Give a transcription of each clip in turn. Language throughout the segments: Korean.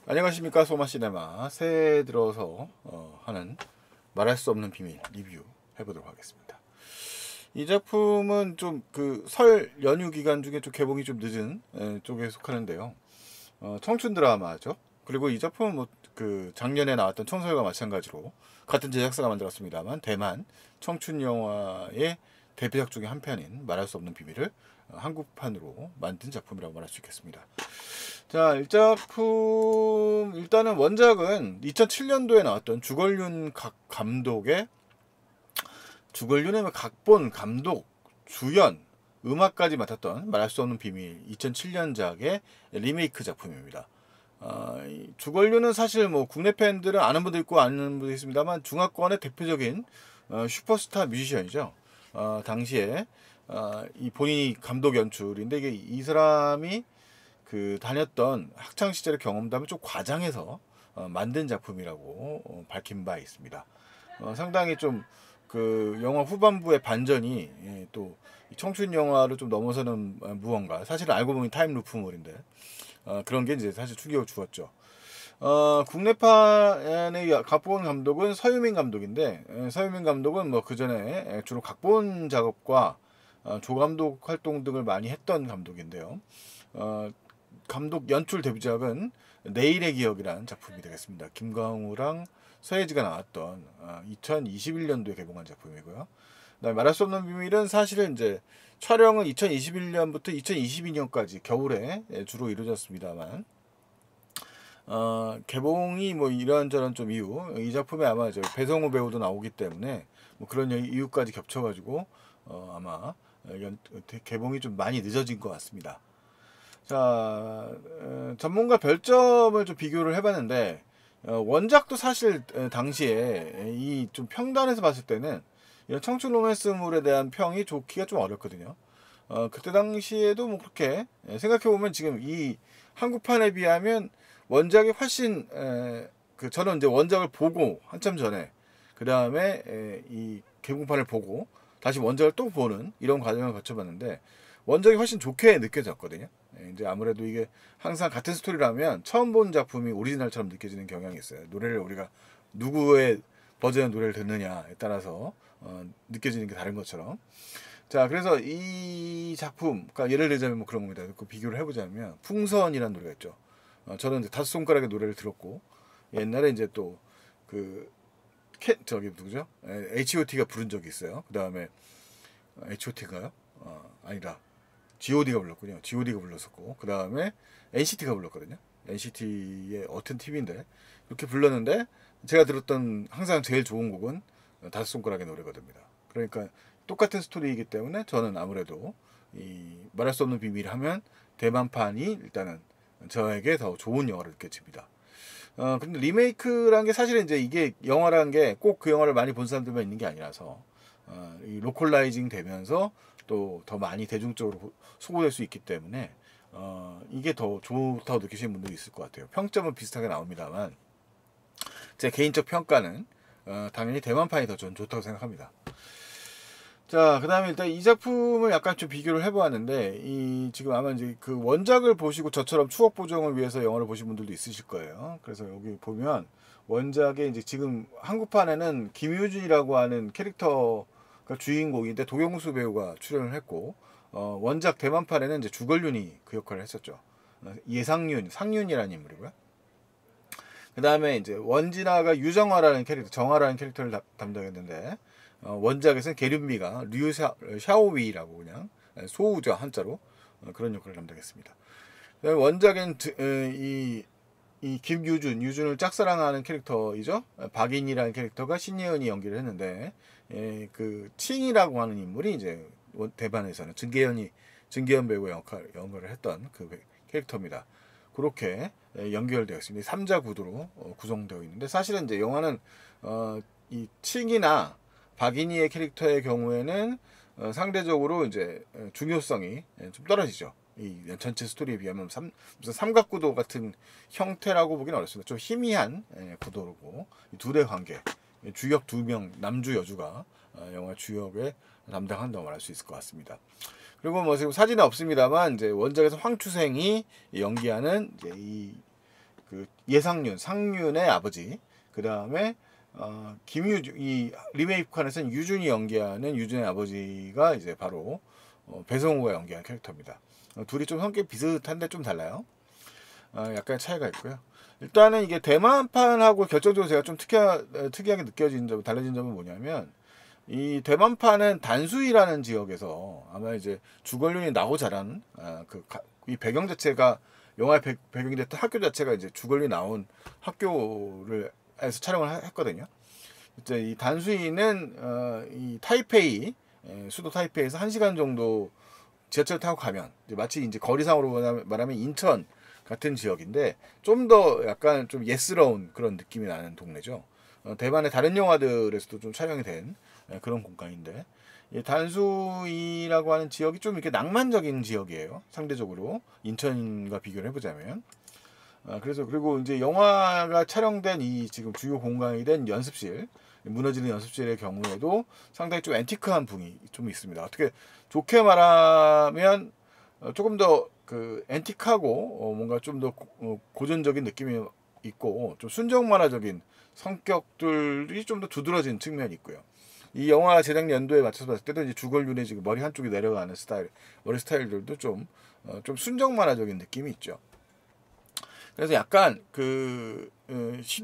안녕하십니까. 소마시네마 새해 들어서 하는 말할 수 없는 비밀 리뷰 해보도록 하겠습니다. 이 작품은 좀 그 설 연휴 기간 중에 좀 개봉이 좀 늦은 쪽에 속하는데요. 청춘 드라마죠. 그리고 이 작품은 뭐 그 작년에 나왔던 청설과 마찬가지로 같은 제작사가 만들었습니다만 대만 청춘 영화의 대표작 중에 한 편인 말할 수 없는 비밀을 한국판으로 만든 작품이라고 말할 수 있겠습니다. 자, 이 작품 일단은 원작은 2007년도에 나왔던 주걸륜 감독의 주걸륜의 각본, 감독, 주연, 음악까지 맡았던 말할 수 없는 비밀 2007년작의 리메이크 작품입니다. 주걸륜은 사실 뭐 국내 팬들은 아는 분도 있고 아는 분도 있습니다만 중화권의 대표적인 슈퍼스타 뮤지션이죠. 당시에 이 본인이 감독 연출인데 이게 이 사람이 그 다녔던 학창 시절의 경험담을 좀 과장해서 만든 작품이라고 밝힌 바 있습니다. 상당히 좀 그 영화 후반부의 반전이 또 청춘 영화를 좀 넘어서는 무언가 사실은 알고 보면 타임루프물인데 그런 게 이제 사실 충격을 주었죠. 국내판의 각본 감독은 서유민 감독인데 서유민 감독은 뭐 그 전에 주로 각본 작업과 조감독 활동 등을 많이 했던 감독인데요. 감독 연출 데뷔작은 내일의 기억이라는 작품이 되겠습니다. 김광우랑 서예지가 나왔던 2021년도에 개봉한 작품이고요. 말할 수 없는 비밀은 사실은 이제 촬영은 2021년부터 2022년까지 겨울에 주로 이루어졌습니다만 개봉이 뭐 이런저런 좀 이유 이 작품에 아마 저 배성우 배우도 나오기 때문에 뭐 그런 이유까지 겹쳐가지고 아마 개봉이 좀 많이 늦어진 것 같습니다. 자, 전문가 별점을 좀 비교를 해봤는데 원작도 사실 당시에 이 좀 평단에서 봤을 때는 이런 청춘 로맨스물에 대한 평이 좋기가 좀 어렵거든요. 그때 당시에도 뭐 그렇게 생각해보면 지금 이 한국판에 비하면 원작이 훨씬 그 저는 이제 원작을 보고 한참 전에 그 다음에 이 개봉판을 보고 다시 원작을 또 보는 이런 과정을 거쳐봤는데 원작이 훨씬 좋게 느껴졌거든요. 이제 아무래도 이게 항상 같은 스토리라면 처음 본 작품이 오리지널처럼 느껴지는 경향이 있어요. 노래를 우리가 누구의 버전의 노래를 듣느냐에 따라서 느껴지는 게 다른 것처럼. 자, 그래서 이 작품, 그러니까 예를 들자면 뭐 그런 겁니다. 그 비교를 해보자면 풍선이라는 노래가 있죠. 저는 이제 다섯 손가락의 노래를 들었고 옛날에 이제 또 그 저기 누구죠? H.O.T가 부른 적이 있어요. 그 다음에 H.O.T가요? 아니다. G.O.D가 불렀군요. G.O.D가 불렀었고 그 다음에 NCT가 불렀거든요. NCT의 어떤 팀인데 이렇게 불렀는데 제가 들었던 항상 제일 좋은 곡은 다섯 손가락의 노래가 됩니다. 그러니까 똑같은 스토리이기 때문에 저는 아무래도 이 말할 수 없는 비밀 하면 대만판이 일단은 저에게 더 좋은 영화를 느껴집니다. 근데 리메이크란 게 사실은 이제 이게 영화라는 게 꼭 그 영화를 많이 본 사람들만 있는 게 아니라서 이 로컬라이징 되면서 또 더 많이 대중적으로 소구될 수 있기 때문에 이게 더 좋다고 느끼시는 분들이 있을 것 같아요. 평점은 비슷하게 나옵니다만 제 개인적 평가는 당연히 대만판이 더 전 좋다고 생각합니다. 자, 그 다음에 일단 이 작품을 약간 좀 비교를 해보았는데, 이, 지금 아마 이제 그 원작을 보시고 저처럼 추억 보정을 위해서 영화를 보신 분들도 있으실 거예요. 그래서 여기 보면 원작에 이제 지금 한국판에는 김유준이라고 하는 캐릭터가 주인공인데 도경수 배우가 출연을 했고, 원작 대만판에는 이제 주걸륜이 그 역할을 했었죠. 상윤이라는 인물이고요. 그 다음에 이제 원진아가 유정화라는 캐릭터, 정화라는 캐릭터를 담당했는데, 원작에서는 계륜미가 샤오위라고 그냥 소우죠 한자로 그런 역할을 담당했습니다. 원작엔 이 김유준, 유준을 짝사랑하는 캐릭터이죠. 박인이라는 캐릭터가 신예은이 연기를 했는데 그 칭이라고 하는 인물이 이제 대반에서는 증계현 배우가 연기를 했던 그 캐릭터입니다. 그렇게 연결되어 있습니다. 3자 구도로 구성되어 있는데 사실은 이제 영화는 이 칭이나 박인희의 캐릭터의 경우에는 상대적으로 이제 중요성이 좀 떨어지죠. 이 전체 스토리에 비하면 무슨 삼각구도 같은 형태라고 보기는 어렵습니다. 좀 희미한 구도고 둘의 관계, 주역 두 명 남주 여주가 영화 주역에 담당한다고 말할 수 있을 것 같습니다. 그리고 뭐 지금 사진은 없습니다만 이제 원작에서 황추생이 연기하는 이제 그 예상윤, 상윤의 아버지, 그 다음에 김유준, 이 리메이크판에서는 유준이 연기하는 유준의 아버지가 이제 바로 배성우가 연기한 캐릭터입니다. 둘이 좀 성격 비슷한데 좀 달라요. 약간 차이가 있고요. 일단은 이게 대만판하고 결정적으로 제가 좀 특이하게 느껴진 점, 달라진 점은 뭐냐면, 이 대만판은 단수이라는 지역에서 아마 이제 주걸륜이 나고 자란 이 배경 자체가 영화의 배경이 됐던 학교 자체가 이제 주걸륜이 나온 학교를 에서 촬영을 했거든요. 이제 이 단수이는 이 타이페이 수도 타이페이에서 1시간 정도 지하철 타고 가면 마치 이제 거리상으로 말하면 인천 같은 지역인데 좀 더 약간 좀 예스러운 그런 느낌이 나는 동네죠. 대만의 다른 영화들에서도 좀 촬영이 된 그런 공간인데, 이 단수이라고 하는 지역이 좀 이렇게 낭만적인 지역이에요. 상대적으로 인천과 비교를 해보자면. 그래서 그리고 이제 영화가 촬영된 이 지금 주요 공간이 된 연습실, 무너지는 연습실의 경우에도 상당히 좀 앤티크한 분이 좀 있습니다. 어떻게 좋게 말하면 조금 더 그 앤틱하고 뭔가 좀 더 고전적인 느낌이 있고 좀 순정 만화적인 성격들이 좀 더 두드러진 측면이 있고요. 이 영화 제작 연도에 맞춰서 봤을 때도 이제 주걸륜의 지금 머리 한쪽이 내려가는 스타일, 머리 스타일들도 좀 순정 만화적인 느낌이 있죠. 그래서 약간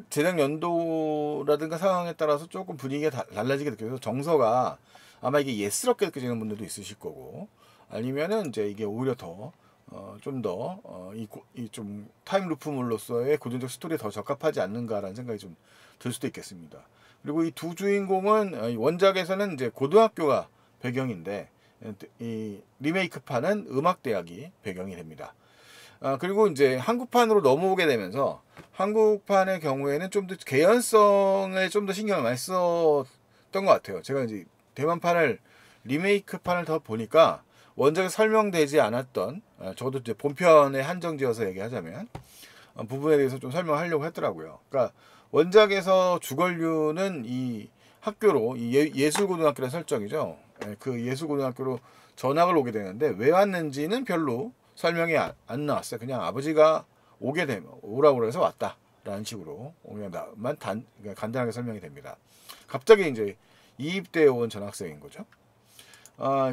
제작 연도라든가 상황에 따라서 조금 분위기가 달라지게 느껴서 정서가 아마 이게 예스럽게 느껴지는 분들도 있으실 거고, 아니면은 이제 이게 오히려 더 좀 더 이 좀 타임루프물로서의 고전적 스토리에 더 적합하지 않는가라는 생각이 좀 들 수도 있겠습니다. 그리고 이 두 주인공은 원작에서는 이제 고등학교가 배경인데, 이 리메이크판은 음악대학이 배경이 됩니다. 그리고 이제 한국판으로 넘어오게 되면서 한국판의 경우에는 좀 더 개연성에 좀 더 신경을 많이 썼던 것 같아요. 제가 이제 대만판을 리메이크판을 더 보니까 원작에 설명되지 않았던, 저도 이제 본편에 한정지어서 얘기하자면 부분에 대해서 좀 설명하려고 했더라고요. 그러니까 원작에서 주걸륜은 이 학교로 이 예술고등학교라는 설정이죠. 그 예술고등학교로 전학을 오게 되는데 왜 왔는지는 별로 설명이 안 나왔어요. 그냥 아버지가 오게 되면 오라고 해서 왔다라는 식으로 그냥 간단하게 설명이 됩니다. 갑자기 이제 이입되어 온 전학생인 거죠.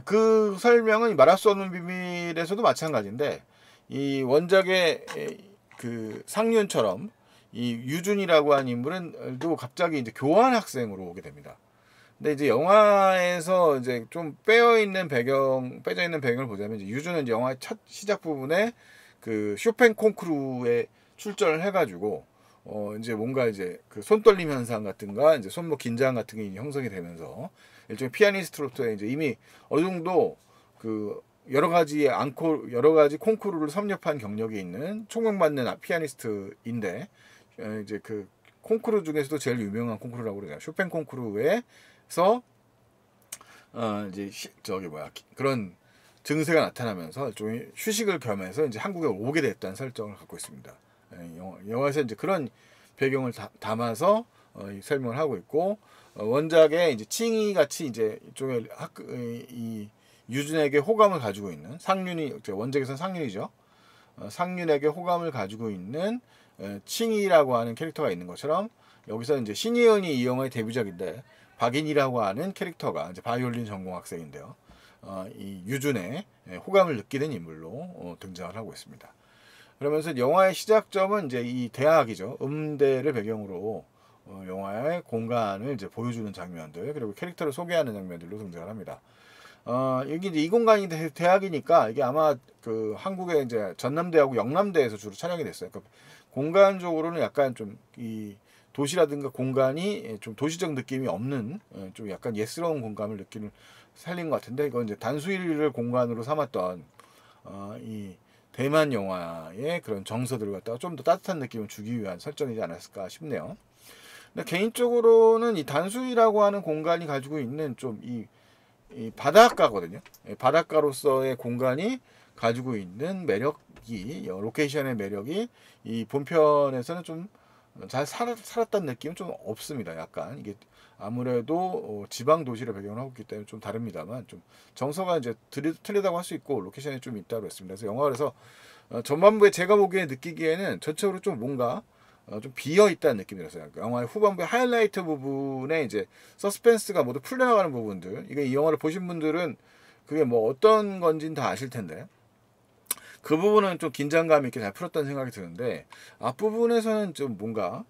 그 설명은 말할 수 없는 비밀에서도 마찬가지인데, 이 원작의 그 상륜처럼 이 유준이라고 하는 인물은 또 갑자기 이제 교환 학생으로 오게 됩니다. 근데 이제 영화에서 이제 좀 빼져 있는 배경을 보자면, 이제 유준은 영화의 첫 시작 부분에 그 쇼팽 콩쿠르에 출전을 해가지고 이제 뭔가 이제 그 손떨림 현상 같은가 이제 손목 긴장 같은 게 형성이 되면서 일종의 피아니스트로서 이제 이미 어느 정도 그 여러 가지 콩쿠르를 섭렵한 경력이 있는 총명받는 피아니스트인데, 이제 그 콩쿠르 중에서도 제일 유명한 콩쿠르라고 그러잖아요. 쇼팽 콩쿠르에서 이제 그런 증세가 나타나면서 일종의 휴식을 겸해서 이제 한국에 오게 됐다는 설정을 갖고 있습니다. 영화에서 이제 그런 배경을 담아서 설명을 하고 있고, 원작에 이제 칭이 같이 이제 이쪽에 이 유준에게 호감을 가지고 있는 상륜이, 원작에서는 상륜이죠. 상륜에게 호감을 가지고 있는 칭이라고 하는 캐릭터가 있는 것처럼, 여기서 이제 신예은이 이 영화의 데뷔작인데 박인이라고 하는 캐릭터가 이제 바이올린 전공 학생인데요. 이 유준의 호감을 느끼는 인물로 등장을 하고 있습니다. 그러면서 영화의 시작점은 이제 이 대학이죠. 음대를 배경으로 영화의 공간을 이제 보여주는 장면들, 그리고 캐릭터를 소개하는 장면들로 등장을 합니다. 여기 이제 이 공간이 대학이니까 이게 아마 그 한국의 이제 전남대하고 영남대에서 주로 촬영이 됐어요. 그러니까 공간적으로는 약간 좀 이 도시라든가 공간이 좀 도시적 느낌이 없는 좀 약간 예스러운 공간을 살린 것 같은데, 이건 이제 단수일을 공간으로 삼았던 이 대만 영화의 그런 정서들을 갖다가 좀 더 따뜻한 느낌을 주기 위한 설정이지 않았을까 싶네요. 근데 개인적으로는 이 단수이라고 하는 공간이 가지고 있는 좀 이 바닷가거든요. 바닷가로서의 공간이 가지고 있는 매력이, 로케이션의 매력이 이 본편에서는 좀 잘 살았다는 느낌은 좀 없습니다. 약간 이게 아무래도 지방 도시를 배경으로 하고 있기 때문에 좀 다릅니다만, 좀 정서가 이제 틀리다고 할 수 있고 로케이션이 좀 있다고 했습니다. 그래서 영화 그래서 전반부에 제가 보기에 느끼기에는 전체적으로 좀 뭔가 좀 비어 있다는 느낌이 들었어요. 영화의 후반부의 하이라이트 부분에 이제 서스펜스가 모두 풀려나가는 부분들, 이게 이 영화를 보신 분들은 그게 뭐 어떤 건지는 다 아실 텐데, 그 부분은 좀 긴장감 있게 잘 풀었다는 생각이 드는데, 앞부분에서는 좀 뭔가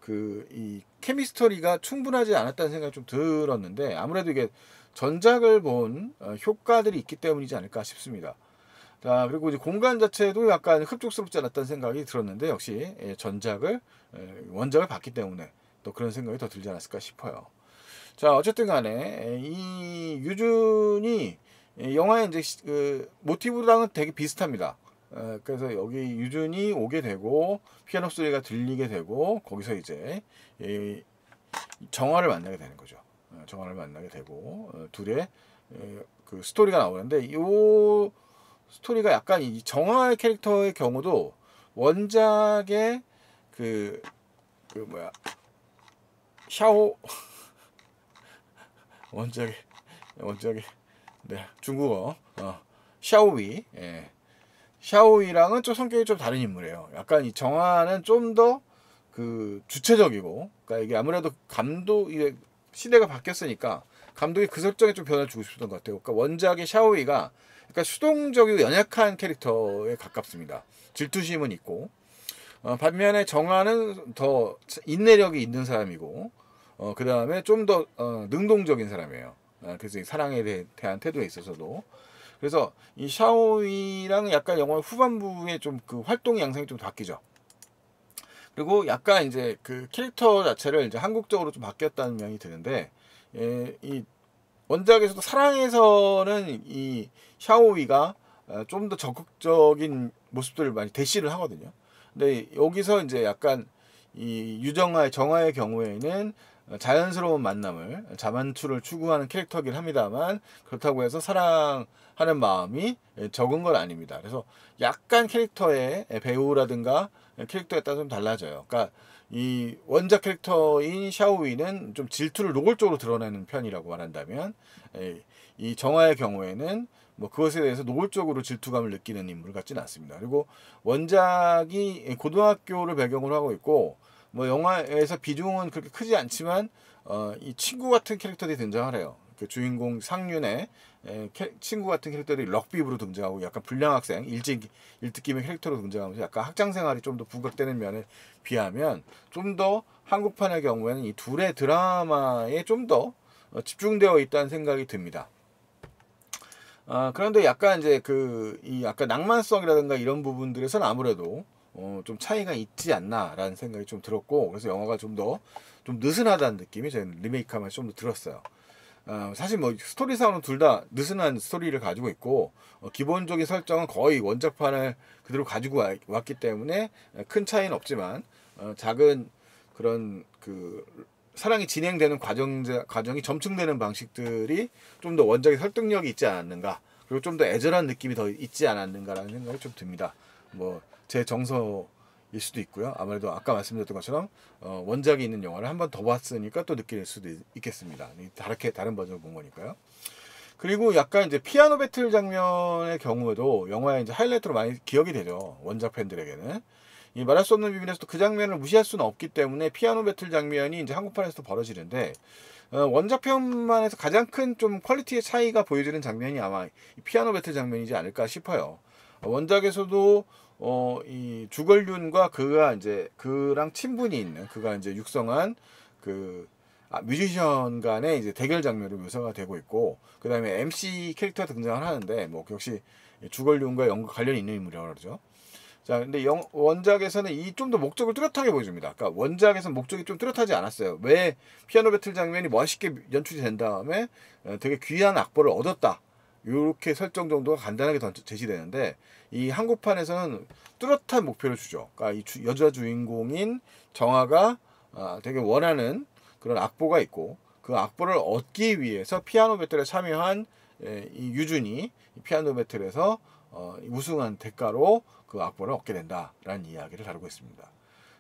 이 케미스터리가 충분하지 않았다는 생각이 좀 들었는데, 아무래도 이게 전작을 본 효과들이 있기 때문이지 않을까 싶습니다. 자, 그리고 이제 공간 자체도 약간 흡족스럽지 않았다는 생각이 들었는데, 역시 원작을 봤기 때문에 또 그런 생각이 더 들지 않았을까 싶어요. 자, 어쨌든 간에 이 유준이 영화의 이제 모티브랑은 되게 비슷합니다. 그래서 여기 유준이 오게 되고 피아노 소리가 들리게 되고 거기서 이제 정화를 만나게 되는 거죠. 정화를 만나게 되고 둘의 그 스토리가 나오는데, 이 스토리가 약간 이 정화의 캐릭터의 경우도 원작의 그 뭐야 샤오 원작의 네, 중국어 샤오위, 샤오위랑은 좀 성격이 좀 다른 인물이에요. 약간 이 정화는 좀 더 그 주체적이고, 그러니까 이게 아무래도 이게 시대가 바뀌었으니까 감독이 그 설정에 좀 변화를 주고 싶었던 것 같아요. 그러니까 원작의 샤오위가 약간 수동적이고 연약한 캐릭터에 가깝습니다. 질투심은 있고, 반면에 정화는 더 인내력이 있는 사람이고, 그 다음에 좀 더 능동적인 사람이에요. 그래서 사랑에 대한 태도에 있어서도. 그래서 이 샤오이랑 약간 영화 후반부에 좀 그 활동 양상이 좀 바뀌죠. 그리고 약간 이제 그 캐릭터 자체를 이제 한국적으로 좀 바뀌었다는 면이 드는데, 이 원작에서도 사랑에서는 이 샤오이가 좀 더 적극적인 모습들을 많이 대시를 하거든요. 근데 여기서 이제 약간 이 정화의 경우에는 자연스러운 만남을, 자만추를 추구하는 캐릭터긴 합니다만, 그렇다고 해서 사랑하는 마음이 적은 건 아닙니다. 그래서 약간 캐릭터의 배우라든가 캐릭터에 따라 좀 달라져요. 그러니까 이 원작 캐릭터인 샤오위는 좀 질투를 노골적으로 드러내는 편이라고 말한다면, 이 정화의 경우에는 뭐 그것에 대해서 노골적으로 질투감을 느끼는 인물 같지는 않습니다. 그리고 원작이 고등학교를 배경으로 하고 있고, 뭐 영화에서 비중은 그렇게 크지 않지만 이 친구 같은 캐릭터들이 등장을 해요. 그 주인공 상윤의 친구 같은 캐릭터들이 럭비부로 등장하고, 약간 불량 학생 일특김의 캐릭터로 등장하면서 약간 학장 생활이 좀 더 부각되는 면에 비하면, 좀 더 한국판의 경우에는 이 둘의 드라마에 좀 더 집중되어 있다는 생각이 듭니다. 그런데 약간 이제 이 약간 낭만성이라든가 이런 부분들에서는 아무래도 좀 차이가 있지 않나라는 생각이 좀 들었고, 그래서 영화가 좀 느슨하다는 느낌이 저는 리메이크하면서 좀 더 들었어요. 사실 뭐 스토리상으로는 둘 다 느슨한 스토리를 가지고 있고, 기본적인 설정은 거의 원작판을 그대로 가지고 왔기 때문에 큰 차이는 없지만, 작은 그런 사랑이 진행되는 과정이 점층되는 방식들이 좀 더 원작의 설득력이 있지 않았는가, 그리고 좀 더 애절한 느낌이 더 있지 않았는가라는 생각이 좀 듭니다. 뭐 제 정서일 수도 있고요. 아무래도 아까 말씀드렸던 것처럼 원작이 있는 영화를 한 번 더 봤으니까 또 느낄 수도 있겠습니다. 다른 버전을 본 거니까요. 그리고 약간 이제 피아노 배틀 장면의 경우에도 영화의 이제 하이라이트로 많이 기억이 되죠. 원작 팬들에게는. 이 말할 수 없는 비밀에서도 그 장면을 무시할 수는 없기 때문에 피아노 배틀 장면이 이제 한국판에서도 벌어지는데, 원작편만에서 가장 큰 좀 퀄리티의 차이가 보여지는 장면이 아마 이 피아노 배틀 장면이지 않을까 싶어요. 원작에서도 이 주걸륜과 그랑 친분이 있는, 그가 이제 육성한 뮤지션 간의 이제 대결 장면으로 묘사가 되고 있고, 그 다음에 MC 캐릭터가 등장을 하는데, 뭐 역시 주걸륜과 관련이 있는 인물이라고 그러죠. 자, 근데 원작에서는 이 좀 더 목적을 뚜렷하게 보여줍니다. 그러니까 원작에서는 목적이 좀 뚜렷하지 않았어요. 왜 피아노 배틀 장면이 멋있게 연출이 된 다음에 되게 귀한 악보를 얻었다, 이렇게 설정 정도가 간단하게 제시되는데, 이 한국판에서는 뚜렷한 목표를 주죠. 그러니까 이 여자 주인공인 정화가 되게 원하는 그런 악보가 있고, 그 악보를 얻기 위해서 피아노 배틀에 참여한 이 유준이 피아노 배틀에서 우승한 대가로 그 악보를 얻게 된다라는 이야기를 다루고 있습니다.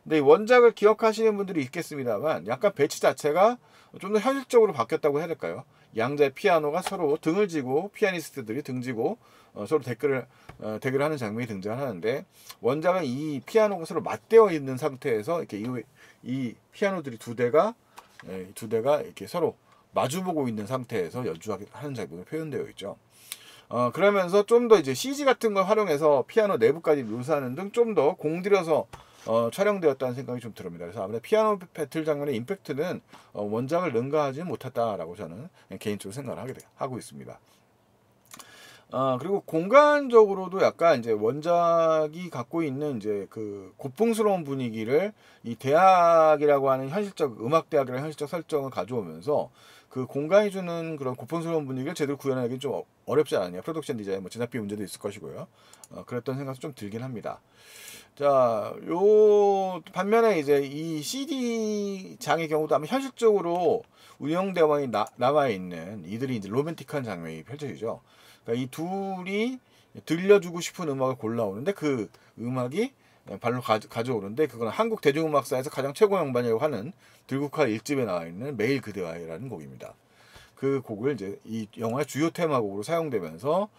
근데 이 원작을 기억하시는 분들이 있겠습니다만 약간 배치 자체가 좀 더 현실적으로 바뀌었다고 해야 될까요? 양자의 피아노가 서로 등을 지고 피아니스트들이 등지고 서로 대결하는 장면이 등장하는데 원작은 이 피아노가 서로 맞대어 있는 상태에서 이렇게 이 피아노들이 두 대가 이렇게 서로 마주보고 있는 상태에서 연주하는 장면이 표현되어 있죠. 그러면서 좀 더 이제 CG 같은 걸 활용해서 피아노 내부까지 묘사하는 등 좀 더 공들여서 촬영되었다는 생각이 좀 듭니다. 그래서 아무래도 피아노 배틀 장면의 임팩트는 원작을 능가하지 못했다라고 저는 개인적으로 생각을 하고 있습니다. 그리고 공간적으로도 약간 이제 원작이 갖고 있는 이제 그 고풍스러운 분위기를 이 대학이라고 하는 음악 대학이라는 현실적 설정을 가져오면서 그 공간이 주는 그런 고풍스러운 분위기를 제대로 구현하기는 좀 어렵지 않았냐. 프로덕션 디자인, 뭐 제작비 문제도 있을 것이고요. 그랬던 생각도 좀 들긴 합니다. 자, 반면에 이제 이 CD장의 경우도 아마 현실적으로 운영대왕이 나와 있는 이들이 이제 로맨틱한 장면이 펼쳐지죠. 그러니까 이 둘이 들려주고 싶은 음악을 골라오는데 그 음악이 발로 가져오는데 그건 한국 대중음악사에서 가장 최고 명반이라고 하는 들국화 1집에 나와 있는 매일 그대와의라는 곡입니다. 그 곡을 이제 이 영화의 주요 테마곡으로 사용되면서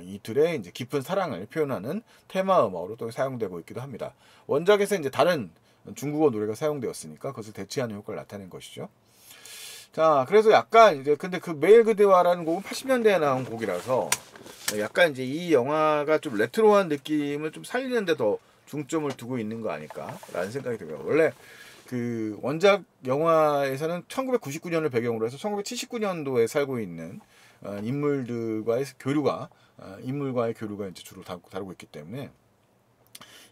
이 둘의 이제 깊은 사랑을 표현하는 테마 음악으로 또 사용되고 있기도 합니다. 원작에서 이제 다른 중국어 노래가 사용되었으니까 그것을 대체하는 효과를 나타낸 것이죠. 자, 그래서 약간 이제 근데 그 매일 그대와라는 곡은 80년대에 나온 곡이라서 약간 이제 이 영화가 좀 레트로한 느낌을 좀 살리는데 더 중점을 두고 있는 거 아닐까라는 생각이 들어요. 원래 그 원작 영화에서는 1999년을 배경으로 해서 1979년도에 살고 있는 인물과의 교류가 이제 주로 다루고 있기 때문에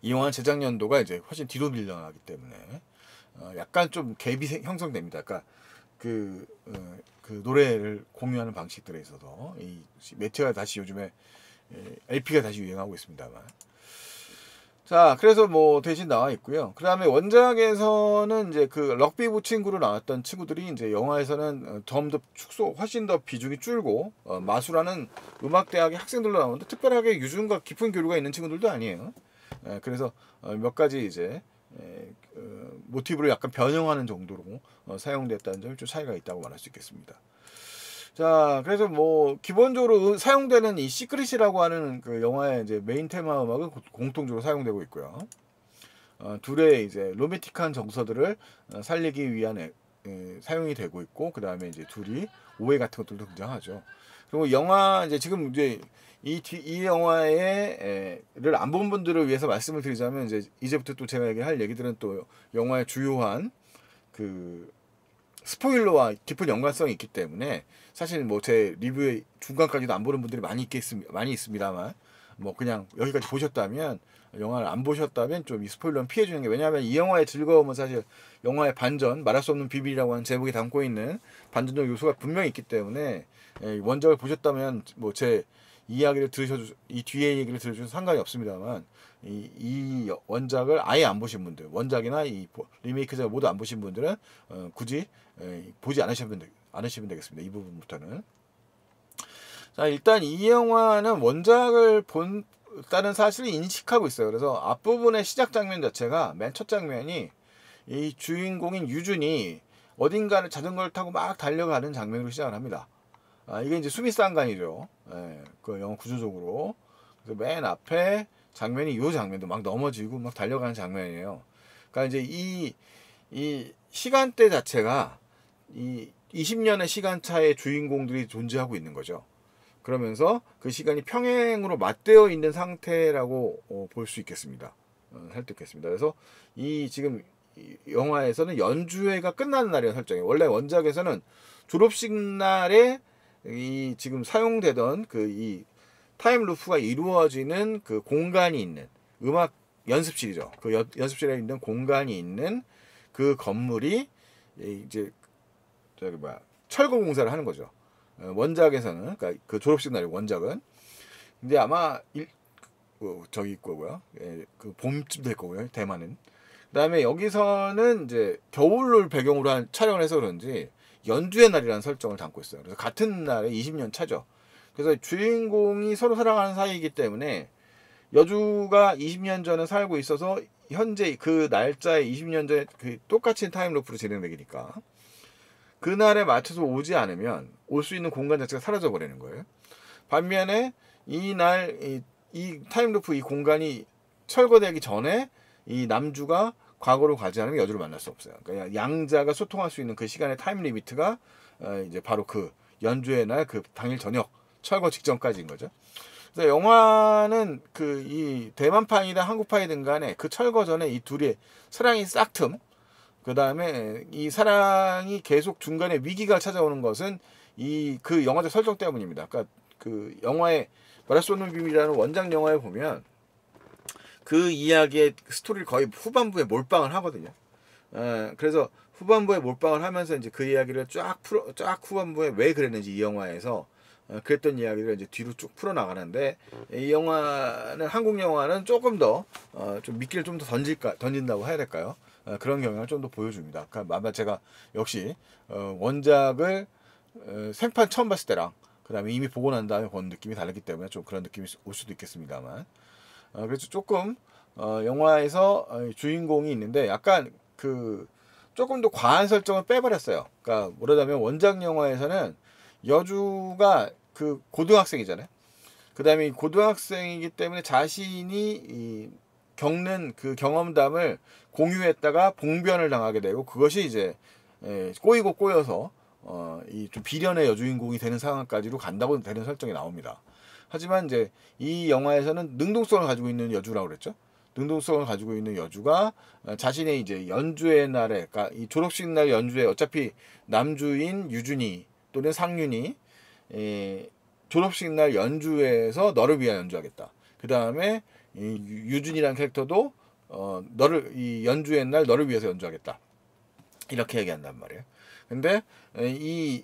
이 영화 제작 연도가 이제 훨씬 뒤로 밀려나기 때문에 약간 좀 갭이 형성됩니다. 그러니까 그 노래를 공유하는 방식들에 있어서 이 매체가 다시 요즘에 LP가 다시 유행하고 있습니다만. 자, 그래서 뭐 대신 나와 있고요. 그 다음에 원작에서는 이제 그 럭비부 친구로 나왔던 친구들이 이제 영화에서는 좀 더 훨씬 더 비중이 줄고 마수라는 음악대학의 학생들로 나오는데 특별하게 유준과 깊은 교류가 있는 친구들도 아니에요. 그래서 몇 가지 이제 모티브를 약간 변형하는 정도로 사용됐다는 점이 좀 차이가 있다고 말할 수 있겠습니다. 자, 그래서 뭐 기본적으로 사용되는 이 시크릿이라고 하는 그 영화의 이제 메인 테마 음악은 공통적으로 사용되고 있고요. 둘의 이제 로맨틱한 정서들을 살리기 위한 사용이 되고 있고, 그 다음에 이제 둘이 오해 같은 것들도 등장하죠. 그리고 영화 이제 지금 이제 이 영화를 안 본 분들을 위해서 말씀을 드리자면 이제부터 또 제가 할 얘기들은 또 영화의 주요한 그 스포일러와 깊은 연관성이 있기 때문에 사실 뭐 제 리뷰의 중간까지도 안 보는 분들이 많이 있습니다만 뭐 그냥 여기까지 보셨다면 영화를 안 보셨다면 좀 이 스포일러는 피해 주는 게, 왜냐하면 이 영화의 즐거움은 사실 영화의 반전, 말할 수 없는 비밀이라고 하는 제목이 담고 있는 반전적 요소가 분명히 있기 때문에 원작을 보셨다면 뭐 제 이 뒤에 얘기를 들으셔도 상관이 없습니다만 이 원작을 아예 안 보신 분들, 원작이나 이 리메이크작을 모두 안 보신 분들은 굳이 보지 않으시면 되겠습니다. 이 부분부터는. 자, 일단 이 영화는 원작을 본다는 사실을 인식하고 있어요. 그래서 앞부분의 시작 장면 자체가, 맨 첫 장면이 이 주인공인 유준이 어딘가를 자전거를 타고 막 달려가는 장면으로 시작을 합니다. 이게 이제 수미상관이죠. 그 영화 구조적으로. 그래서 맨 앞에 장면이 이 장면도 막 넘어지고 막 달려가는 장면이에요. 그러니까 이제 이 시간대 자체가 이 20년의 시간차의 주인공들이 존재하고 있는 거죠. 그러면서 그 시간이 평행으로 맞대어 있는 상태라고 볼 수 있겠습니다. 설득했습니다. 그래서 지금 이 영화에서는 연주회가 끝나는 날이라는 설정이에요. 원래 원작에서는 졸업식 날에 이 지금 사용되던 이 타임 루프가 이루어지는 그 공간이 있는 음악 연습실이죠. 그 연습실에 있는 공간이 있는 그 건물이 이제 철거 공사를 하는 거죠. 원작에서는, 그러니까 그 졸업식 날이 원작은. 근데 아마 저기 거고요. 그 봄쯤 될 거고요. 대만은. 그다음에 여기서는 이제 겨울을 배경으로 촬영을 해서 그런지 연주의 날이라는 설정을 담고 있어요. 그래서 같은 날에 20년 차죠. 그래서 주인공이 서로 사랑하는 사이이기 때문에 여주가 20년 전에 살고 있어서 현재 그 날짜에 20년 전에 그 똑같이 타임루프로 진행되니까 그날에 맞춰서 오지 않으면 올 수 있는 공간 자체가 사라져 버리는 거예요. 반면에 이날 이 타임루프 이 공간이 철거되기 전에 이 남주가 과거로 가지 않으면 여주를 만날 수 없어요. 그러니까 양자가 소통할 수 있는 그 시간의 타임 리미트가 이제 바로 그 연주의 날 그 당일 저녁 철거 직전까지인 거죠. 그래서 영화는 그 이 대만파이든 한국파이든 간에 그 철거 전에 이 둘의 사랑이 싹틈, 그 다음에 이 사랑이 계속 중간에 위기가 찾아오는 것은 이 그 영화적 설정 때문입니다. 그러니까 그 영화의 말할 수 없는 비밀이라는 원작 영화에 보면 그 이야기의 스토리를 거의 후반부에 몰빵을 하거든요. 그래서 후반부에 몰빵을 하면서 이제 그 이야기를 쫙 후반부에 왜 그랬는지 이 영화에서 그랬던 이야기를 이제 뒤로 쭉 풀어 나가는데 이 영화는 한국 영화는 조금 더 좀 미끼를 좀 더 던진다고 해야 될까요? 그런 경향을 좀 더 보여줍니다. 그러니까 아마 제가 역시 원작을 생판 처음 봤을 때랑 그 다음에 이미 보고 난 다음에 본 느낌이 다르기 때문에 좀 그런 느낌이 올 수도 있겠습니다만 그래서 조금 영화에서 주인공이 있는데 약간 그 조금 더 과한 설정을 빼버렸어요. 그러니까 뭐라자면 원작 영화에서는 여주가 그 고등학생이잖아요. 그 다음에 고등학생이기 때문에 자신이 겪는 그 경험담을 공유했다가 봉변을 당하게 되고 그것이 이제 꼬이고 꼬여서 이 좀 비련의 여주인공이 되는 상황까지로 간다고 되는 설정이 나옵니다. 하지만 이제 이 영화에서는 능동성을 가지고 있는 여주라고 그랬죠. 능동성을 가지고 있는 여주가 자신의 이제 연주의 날에, 그러니까 이 졸업식 날 연주에 어차피 남주인 유준이 또는 상윤이 졸업식 날 연주에서 너를 위하여 연주하겠다. 그 다음에 유준이라는 캐릭터도 너를 이 연주의 날 너를 위해서 연주하겠다. 이렇게 얘기한단 말이에요. 근데 이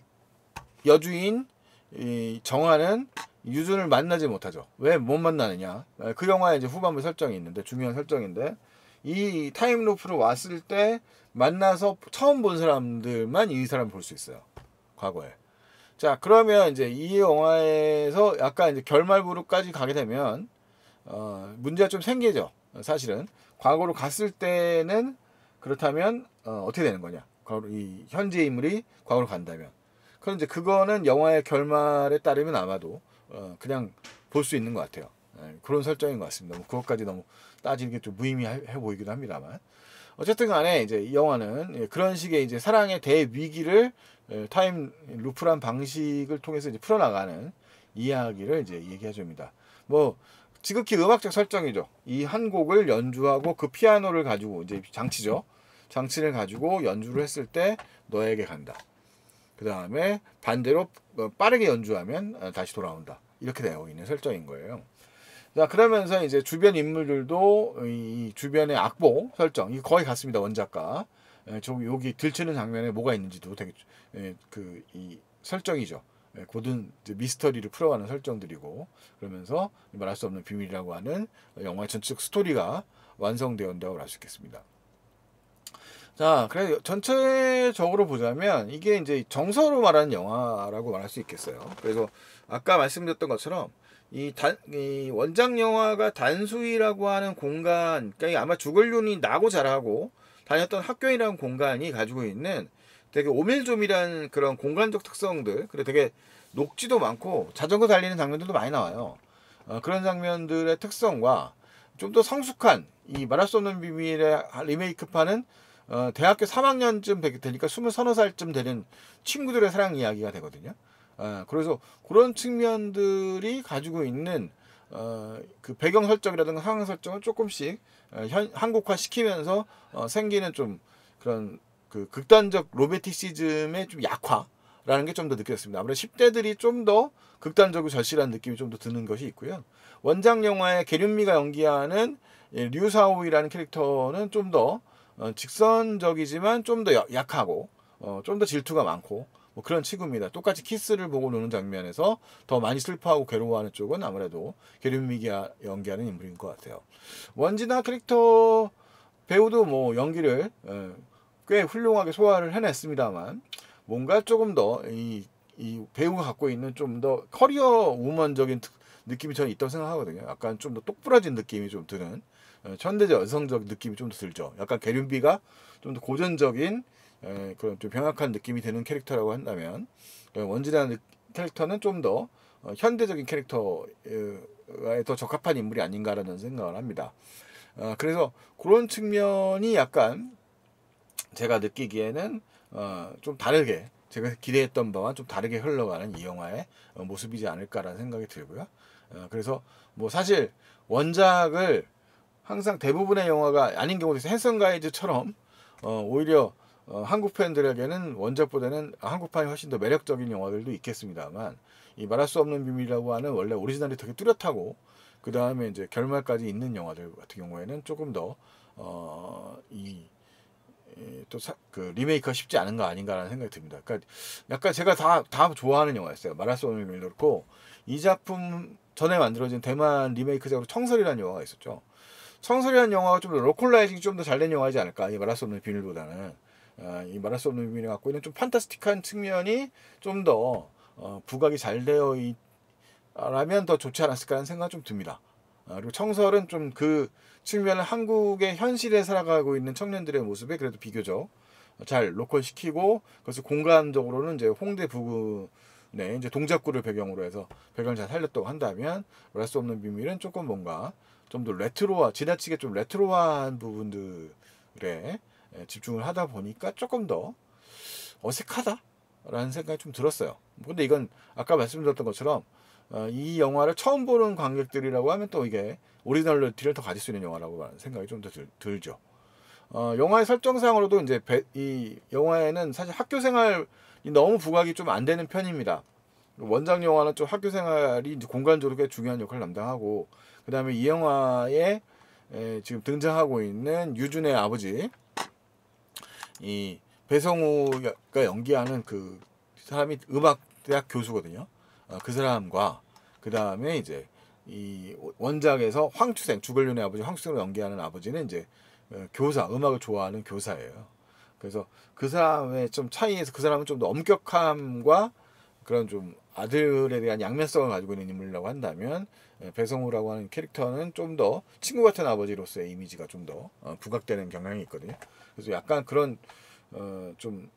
여주인 이 정화는 유준을 만나지 못하죠. 왜 못 만나느냐? 그 영화에 이제 후반부 설정이 있는데 중요한 설정인데 이 타임루프로 왔을 때 만나서 처음 본 사람들만 이 사람을 볼 수 있어요. 과거에. 자, 그러면 이제 이 영화에서 약간 이제 결말부로까지 가게 되면 문제가 좀 생기죠. 사실은 과거로 갔을 때는 그렇다면 어떻게 되는 거냐? 이 현재 인물이 과거로 간다면. 그럼 이제 그거는 영화의 결말에 따르면 아마도 그냥 볼 수 있는 것 같아요. 그런 설정인 것 같습니다. 뭐 그것까지 너무 따지는 게 좀 무의미해 보이기도 합니다만. 어쨌든 간에 이제 이 영화는 그런 식의 이제 사랑의 대위기를 타임 루프란 방식을 통해서 이제 풀어나가는 이야기를 이제 얘기해 줍니다. 뭐 지극히 음악적 설정이죠. 이 한 곡을 연주하고 그 피아노를 가지고 이제 장치죠. 장치를 가지고 연주를 했을 때 너에게 간다. 그 다음에 반대로 빠르게 연주하면 다시 돌아온다. 이렇게 되어 있는 설정인 거예요. 자, 그러면서 이제 주변 인물들도 이 주변의 악보 설정, 이 거의 같습니다. 원작과. 여기 들치는 장면에 뭐가 있는지도 되게 이 설정이죠. 고든 미스터리를 풀어가는 설정들이고 그러면서 말할 수 없는 비밀이라고 하는 영화의 전체적 스토리가 완성되어 온다고 할 수 있겠습니다. 자, 그래 전체적으로 보자면 이게 이제 정서로 말하는 영화라고 말할 수 있겠어요. 그래서 아까 말씀드렸던 것처럼 이 원작 영화가 단수이라고 하는 공간, 그러니까 아마 주걸륜이 나고 자라고 다녔던 학교이라는 공간이 가지고 있는 되게 오밀조밀한 그런 공간적 특성들, 그리고 되게 녹지도 많고 자전거 달리는 장면들도 많이 나와요. 그런 장면들의 특성과 좀 더 성숙한 이 말할 수 없는 비밀의 리메이크판은 대학교 3학년쯤 되니까 20살쯤 되는 친구들의 사랑 이야기가 되거든요. 그래서 그런 측면들이 가지고 있는 그 배경 설정이라든가 상황 설정을 조금씩 한국화 시키면서 생기는 좀 그런 그 극단적 로맨티시즘의 좀 약화라는 게 좀 더 느껴졌습니다. 아무래도 10대들이 좀 더 극단적이고 절실한 느낌이 좀 더 드는 것이 있고요. 원작 영화의 계륜미가 연기하는 류사오이라는 캐릭터는 좀 더 직선적이지만 좀 더 약하고 좀 더 질투가 많고 뭐 그런 치구입니다. 똑같이 키스를 보고 노는 장면에서 더 많이 슬퍼하고 괴로워하는 쪽은 아무래도 계륜미가 연기하는 인물인 것 같아요. 원진아 캐릭터 배우도 뭐 연기를 꽤 훌륭하게 소화를 해냈습니다만 뭔가 조금 더 이 배우가 갖고 있는 좀 더 커리어 우먼적인 느낌이 저는 있다고 생각하거든요. 약간 좀 더 똑부러진 느낌이 좀 드는 현대적 여성적 느낌이 좀 더 들죠. 약간 계륜비가 좀 더 고전적인 그런 좀 병약한 느낌이 드는 캐릭터라고 한다면 원진이라는 캐릭터는 좀 더 현대적인 캐릭터에 더 적합한 인물이 아닌가라는 생각을 합니다. 그래서 그런 측면이 약간 제가 느끼기에는 좀 다르게 제가 기대했던 바와 좀 다르게 흘러가는 이 영화의 모습이지 않을까라는 생각이 들고요. 그래서 뭐 사실 원작을 항상 대부분의 영화가 아닌 경우도 있어요. 핸섬 가이즈처럼 오히려 한국 팬들에게는 원작보다는 한국판이 훨씬 더 매력적인 영화들도 있겠습니다만 이 말할 수 없는 비밀이라고 하는 원래 오리지널이 되게 뚜렷하고 그 다음에 이제 결말까지 있는 영화들 같은 경우에는 조금 그 리메이크가 쉽지 않은 거 아닌가라는 생각이 듭니다. 그러니까 약간 제가 다 좋아하는 영화였어요. 말할 수 없는 비밀도 그렇고 이 작품 전에 만들어진 대만 리메이크작으로 청설이라는 영화가 있었죠. 청설이라는 영화가 좀 더 로컬라이징이 좀 더 잘 된 영화이지 않을까. 이 말할 수 없는 비밀보다는 이 말할 수 없는 비밀이 갖고 있는 좀 판타스틱한 측면이 좀 더 부각이 잘 되어 있라면 더 좋지 않았을까 하는 생각이 좀 듭니다. 그리고 청설은 좀 그 측면을 한국의 현실에 살아가고 있는 청년들의 모습에 그래도 비교적 잘 로컬시키고 그래서 공간적으로는 이제 홍대 부근에 이제 동작구를 배경으로 해서 배경을 잘 살렸다고 한다면 말할 수 없는 비밀은 조금 뭔가 좀 더 레트로화 지나치게 좀 레트로한 부분들에 집중을 하다 보니까 조금 더 어색하다라는 생각이 좀 들었어요. 근데 이건 아까 말씀드렸던 것처럼 이 영화를 처음 보는 관객들이라고 하면 또 이게 오리지널리티를 더 가질 수 있는 영화라고 생각이 좀 더 들죠. 영화의 설정상으로도 이제 이 영화에는 사실 학교 생활이 너무 부각이 좀 안 되는 편입니다. 원작 영화는 좀 학교 생활이 이제 공간적으로 꽤 중요한 역할을 담당하고 그 다음에 이 영화에 지금 등장하고 있는 유준의 아버지 이 배성우가 연기하는 그 사람이 음악대학 교수거든요. 그 사람과 그 다음에 이제 이 원작에서 황추생 주걸륜의 아버지 황추생으로 연기하는 아버지는 이제 교사 음악을 좋아하는 교사예요. 그래서 그 사람의 좀 차이에서 그 사람은 좀 더 엄격함과 그런 좀 아들에 대한 양면성을 가지고 있는 인물이라고 한다면 배성우라고 하는 캐릭터는 좀 더 친구 같은 아버지로서의 이미지가 좀 더 부각되는 경향이 있거든요. 그래서 약간 그런 좀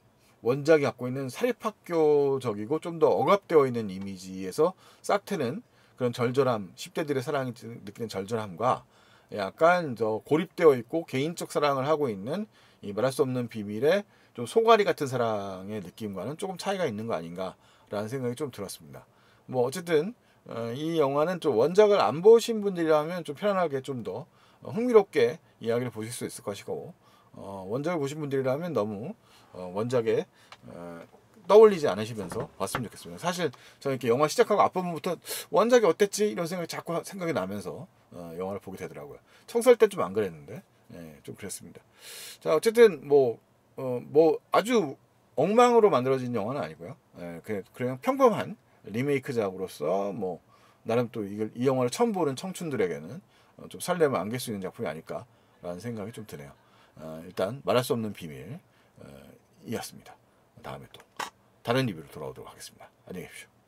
원작이 갖고 있는 사립학교적이고 좀 더 억압되어 있는 이미지에서 싹 트는 그런 절절함, 10대들의 사랑이 느끼는 절절함과 약간 더 고립되어 있고 개인적 사랑을 하고 있는 이 말할 수 없는 비밀의 좀 소가리 같은 사랑의 느낌과는 조금 차이가 있는 거 아닌가라는 생각이 좀 들었습니다. 뭐 어쨌든 이 영화는 좀 원작을 안 보신 분들이라면 좀 편안하게 좀 더 흥미롭게 이야기를 보실 수 있을 것이고 원작을 보신 분들이라면 너무 원작에 떠올리지 않으시면서 봤으면 좋겠습니다. 사실 저는 이렇게 영화 시작하고 앞부분부터 원작이 어땠지 이런 생각이 자꾸 생각이 나면서 영화를 보게 되더라고요. 청소할 때 좀 안 그랬는데 좀 그랬습니다. 자 어쨌든 뭐 아주 엉망으로 만들어진 영화는 아니고요. 그냥 평범한 리메이크작으로서 뭐 나름 또 이 영화를 처음 보는 청춘들에게는 좀 설렘을 안길 수 있는 작품이 아닐까라는 생각이 좀 드네요. 일단 말할 수 없는 비밀 이었습니다. 다음에 또 다른 리뷰로 돌아오도록 하겠습니다. 안녕히 계십시오.